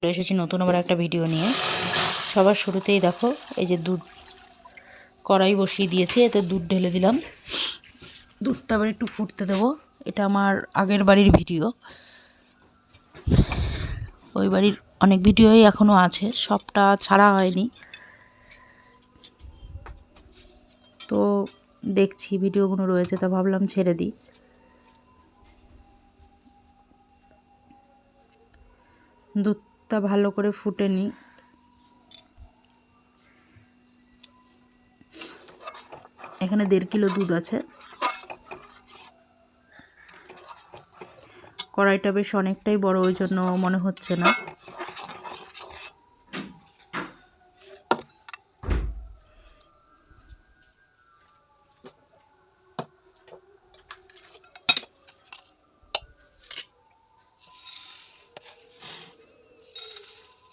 এসেছি নতুন আবার একটা ভিডিও নিয়ে। সবার শুরুতেই দেখো এই যে দুধ কড়াই বসিয়ে দিয়েছি, এতে দুধ ঢেলে দিলাম। দুধটা আবার একটু ফুটতে দেবো। এটা আমার আগের বাড়ির ভিডিও, ওই বাড়ির অনেক ভিডিওই এখনও আছে, সবটা ছাড়া হয়নি। তো দেখছি ভিডিওগুলো রয়েছে, তা ভাবলাম ছেড়ে দিই। দুধটা ভালো করে ফুটে নিই। এখানে 1.5 কিলো দুধ আছে। কড়াইটা বেশ অনেকটাই বড়, ওই জন্য মনে হচ্ছে না।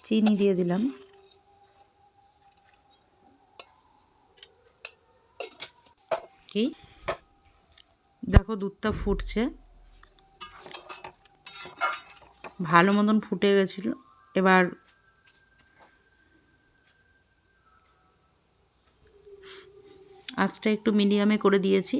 চিনি দিয়ে দিলাম। কি দেখো দুধটা ফুটছে, ভালো মতন ফুটে গেছিলো। এবার আঁচটা একটু মিডিয়ামে করে দিয়েছি।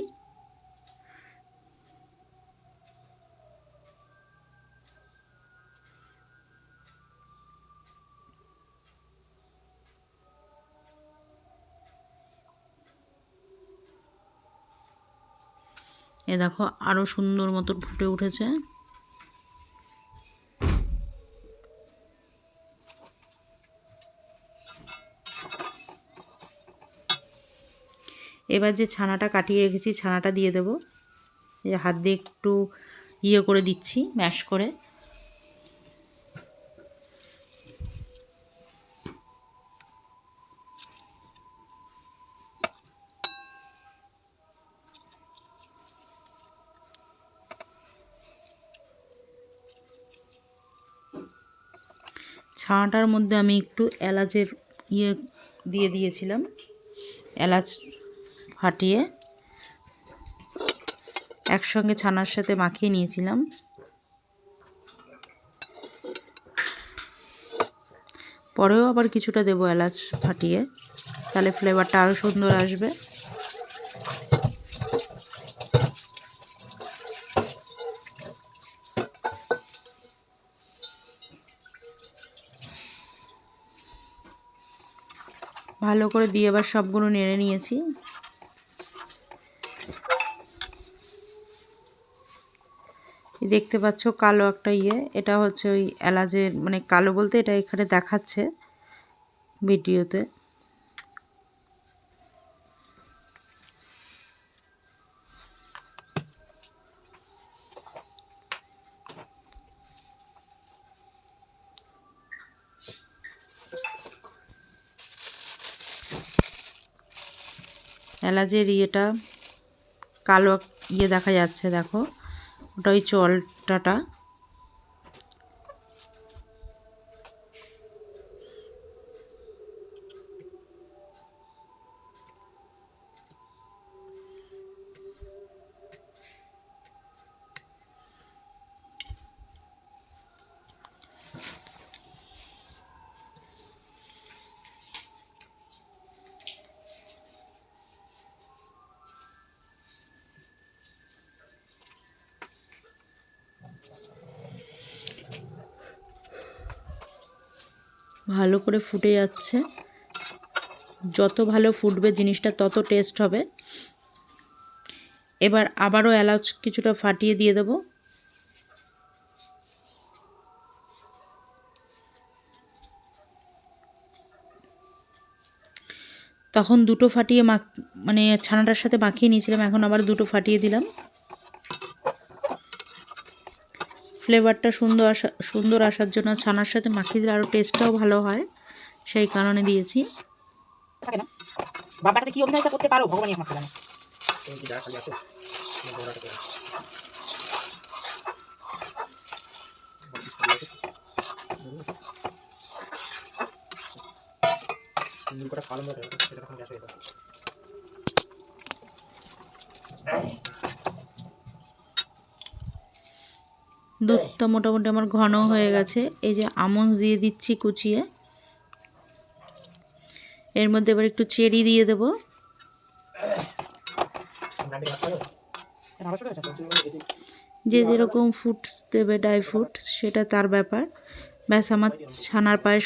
এ দেখো আরও সুন্দর মতো ফুটে উঠেছে। এবার যে ছানাটা কাটিয়ে রেখেছি, ছানাটা দিয়ে দেবো। এই হাত দিয়ে একটু করে দিচ্ছি, ম্যাশ করে। ছানাটার মধ্যে আমি একটু এলাচের দিয়ে দিয়েছিলাম, এলাচ ফাটিয়ে একসঙ্গে ছানার সাথে মাখিয়ে নিয়েছিলাম। পরেও আবার কিছুটা দেবো এলাচ ফাটিয়ে, তাহলে ফ্লেভারটা আরও সুন্দর আসবে। ভালো করে দিয়ে এবার সবগুলো নেড়ে নিয়েছি। দেখতে পাচ্ছ কালো একটা এটা হচ্ছে ওই এলাচের, মানে কালো বলতে এটা এখানে দেখাচ্ছে ভিডিওতে। এলাচের কালো দেখা যাচ্ছে, দেখো ওটা ওই চলটাটা। ভালো করে ফুটে যাচ্ছে। যত ভালো ফুটবে জিনিসটা তত টেস্ট হবে। এবার আবারও এলাচ কিছুটা ফাটিয়ে দিয়ে দেবো। তখন দুটো ফাটিয়ে মানে ছানাটার সাথে মাখিয়ে নিয়েছিলাম, এখন আবার দুটো ফাটিয়ে দিলাম। ফ্লেভারটা সুন্দর আসার জন্য ছানার সাথে মাখিয়ে দিলে আরও টেস্টটাও ভালো হয়, সেই কারণে দিয়েছি। বাবাটাতে কি অভিনয়টা করতে পারো ভগবানই একমাত্র জানে। দুধটা মোটামুটি আমার ঘন হয়ে গেছে। এই যে আমন্ড দিয়ে দিচ্ছি কুচিয়ে, এর মধ্যে এবার একটু চেরি দিয়ে দেব। যে যেরকম ফুডস দেবে, ড্রাই ফ্রুটস, সেটা তার ব্যাপার। ব্যাস, আমার ছানার পায়েস